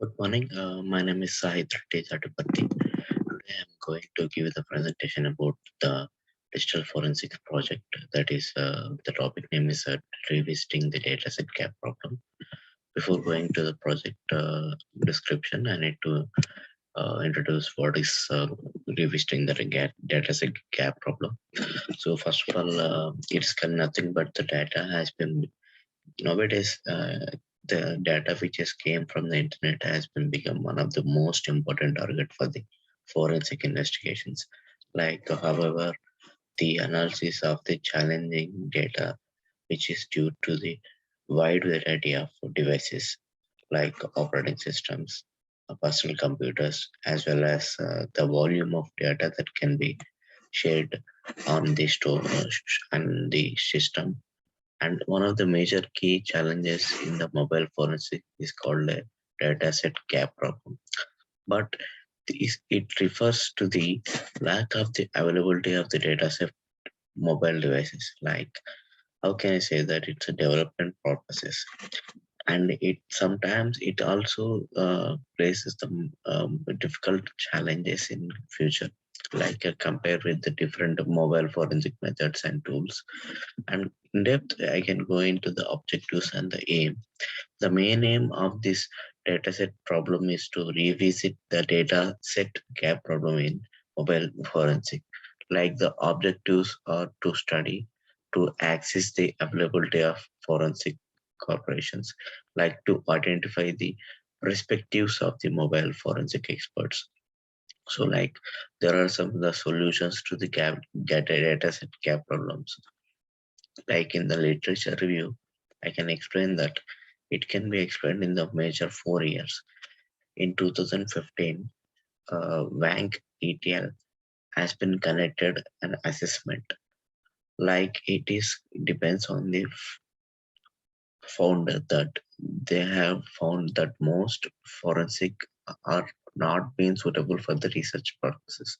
Good morning. My name is Sahid Reddy Zatapati. Today I'm going to give the presentation about the digital forensics project. That is, the topic name is Revisiting the dataset gap problem. Before going to the project description, I need to introduce what is revisiting the dataset gap problem. So first of all, it's nothing but the data has been nowadays. The data which has came from the internet has been become one of the most important target for the forensic investigations. However, the analysis of the challenging data, which is due to the wide variety of devices like operating systems, personal computers, as well as the volume of data that can be shared on the store and the system. And one of the major key challenges in the mobile forensic is called a dataset gap problem. But it refers to the lack of the availability of the dataset mobile devices. Like, how can I say that it's a development process, and it sometimes it also places the difficult challenges in future. Compared with the different mobile forensic methods and tools, and in depth, I can go into the objectives and the aim. The main aim of this dataset problem is to revisit the data set gap problem in mobile forensic. Like the objectives are to study, to access the availability of forensic corporations, like to identify the perspectives of the mobile forensic experts. So, like, there are some of the solutions to the data set gap problems. Like in the literature review, I can explain that it can be explained in the major 4 years. In 2015, Wang ETL has been connected an assessment. Like it is depends on the founder that they have found that most forensic are not being suitable for the research purposes.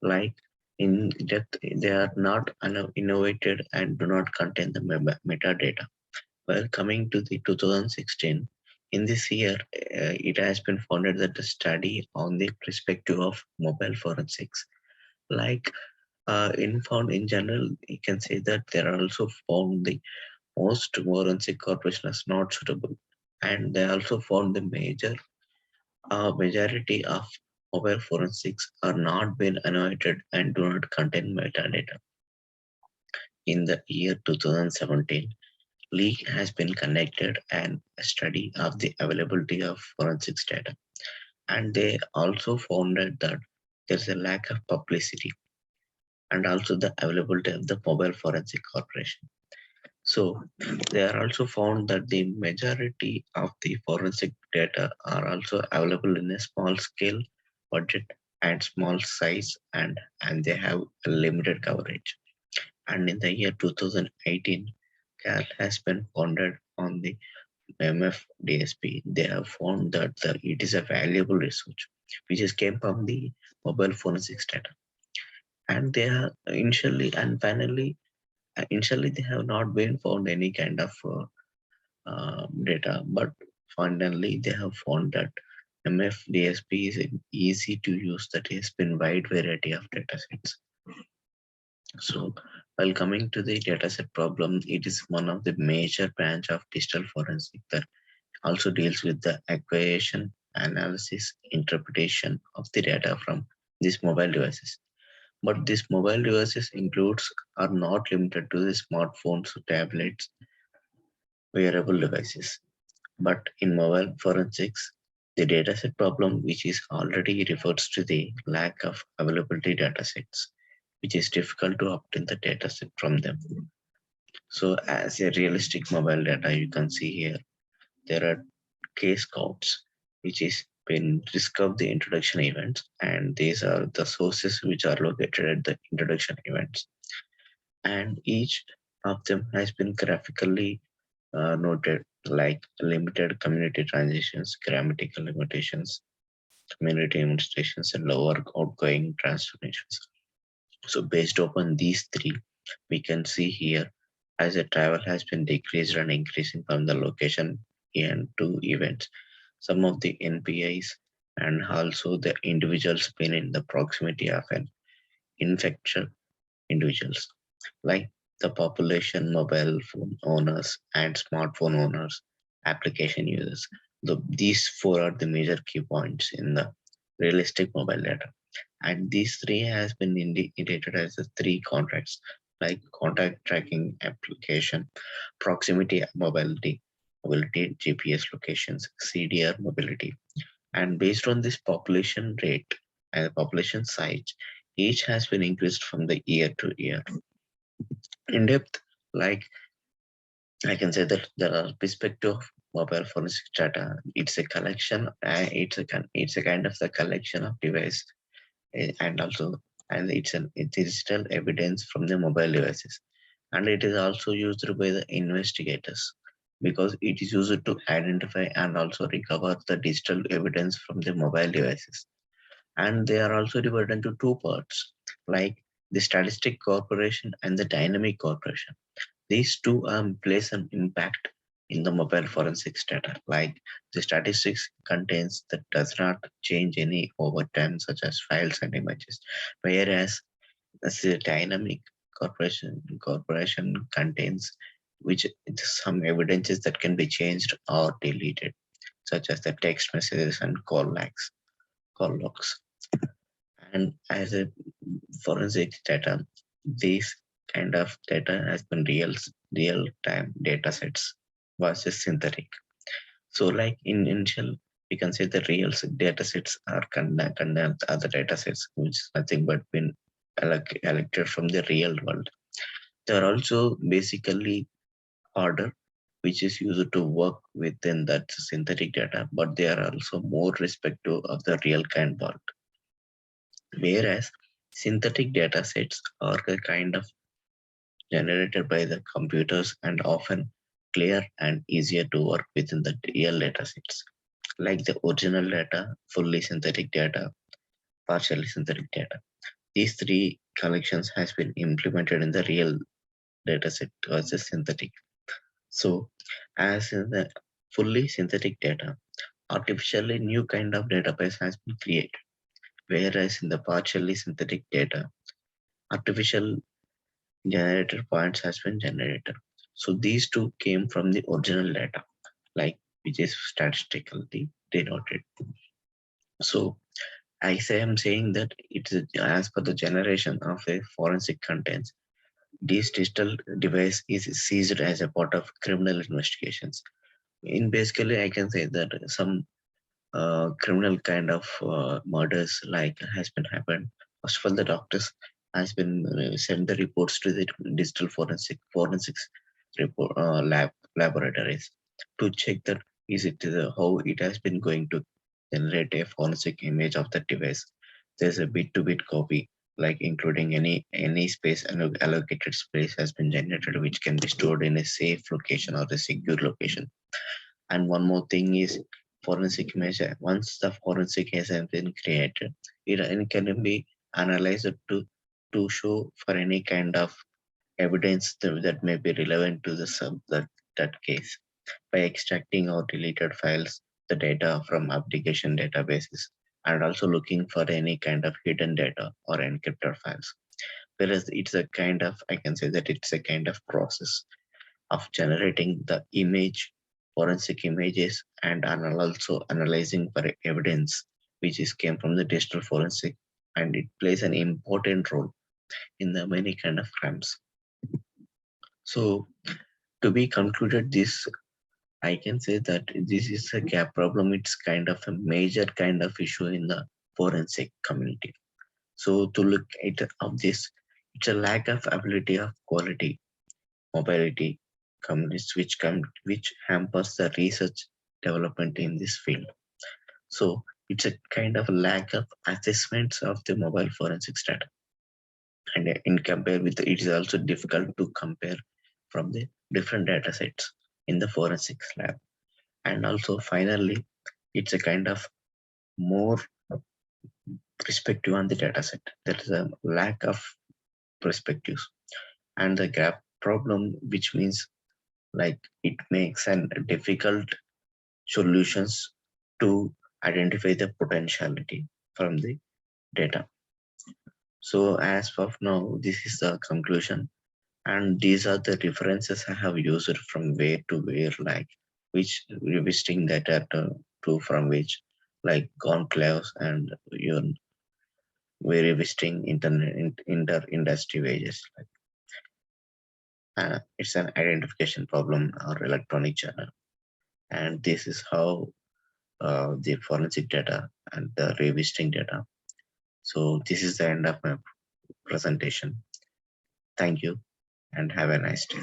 Like in depth, they are not innovated and do not contain the metadata. Well, coming to the 2016, in this year, it has been founded that the study on the perspective of mobile forensics. Like in found in general, you can say that there are also found the most forensic corporation is not suitable, and they also found the majority of mobile forensics are not been annotated and do not contain metadata. In the year 2017, League has been conducted and a study of the availability of forensics data, and they also found that there's a lack of publicity and also the availability of the mobile forensic corporation. So they are also found that the majority of the forensic data are also available in a small scale budget and small size, and they have a limited coverage. And in the year 2018, CAL has been founded on the MFDSP. They have found that it is a valuable research which has came from the mobile forensics data. And they are initially they have not been found any kind of data, but finally they have found that MFDSP is an easy to use that has been wide variety of data sets. So while coming to the dataset problem, it is one of the major branch of digital forensic that also deals with the acquisition, analysis, interpretation of the data from these mobile devices. But these mobile devices includes are not limited to the smartphones, tablets, wearable devices. But in mobile forensics, the dataset problem, which is already refers to the lack of availability datasets, which is difficult to obtain the dataset from them. So as a realistic mobile data, you can see here, there are case counts, which is been risk of the introduction events, and these are the sources which are located at the introduction events. And each of them has been graphically noted, like limited community transitions, grammatical limitations, community demonstrations, and lower outgoing transformations. So based upon these three, we can see here as the travel has been decreased and increasing from the location and to events. some of the NPIs, and also the individuals been in the proximity of an infected individuals, like the population, mobile phone owners, and smartphone owners, application users. These four are the major key points in the realistic mobile data. And these three has been indicated as the three contracts, like contact tracking application, proximity mobility, GPS locations, CDR mobility. And based on this population rate and population size, each has been increased from the year to year. In depth, like I can say that there are perspective of mobile forensic data. It's a collection. It's a kind of the collection of device, and also and it's digital evidence from the mobile devices, and it is also used by the investigators because it is used to identify and also recover the digital evidence from the mobile devices. And they are also divided into two parts, like the statistic corporation and the dynamic corporation. These two plays an impact in the mobile forensics data. Like the statistics contains that does not change any over time, such as files and images, whereas the dynamic corporation contains which some evidences that can be changed or deleted, such as the text messages and call logs. And as a forensic data, this kind of data has been real time data sets versus synthetic. So like in initial, we can say the real data sets are condemned other data sets, which is nothing but been elected from the real world. They are also basically harder, which is used to work within that synthetic data, but they are also more respective of the real kind world. Whereas synthetic data sets are a kind of generated by the computers and often clear and easier to work within the real data sets, like the original data, fully synthetic data, partially synthetic data. These three collections has been implemented in the real dataset versus synthetic. So as in the fully synthetic data, artificially new kind of database has been created, whereas in the partially synthetic data, artificial generator points has been generated. So these two came from the original data, like which is statistically denoted. So I say I'm saying that it is as per the generation of a forensic contents. This digital device is seized as a part of criminal investigations. In basically, I can say that some criminal kind of murders like has been happened. First of all, the doctors has been sent the reports to the digital forensics report laboratories to check that is it how it has been going to generate a forensic image of the device. There's a bit-to-bit copy, like including any space and allocated space has been generated, which can be stored in a safe location or a secure location. And one more thing is forensic image. Once the forensic has been created, it can be analyzed to show for any kind of evidence that may be relevant to the that case by extracting or deleted files, the data from application databases, and also looking for any kind of hidden data or encrypted files. Whereas it's a kind of, I can say that it's a kind of process of generating the image, forensic images, and also analyzing for evidence, which is came from the digital forensic, and it plays an important role in the many kind of crimes. So to be concluded, this I can say that this is a gap problem. It's kind of a major kind of issue in the forensic community. So to look at of this, it's a lack of ability of quality mobility companies which hampers the research development in this field. So it's a kind of lack of assessments of the mobile forensics data. And in compare with it is also difficult to compare from the different data sets in the forensics lab. And also finally, it's a kind of more perspective on the data set. There is a lack of perspectives and the gap problem, which means like it makes an difficult solutions to identify the potentiality from the data. So as of now, this is the conclusion, and these are the references I have used from where to where, like which revisiting data to from which, like conclaves and your revisiting inter industry wages. Like it's an identification problem or electronic journal, and this is how the forensic data and the revisiting data. So this is the end of my presentation. Thank you and have a nice day.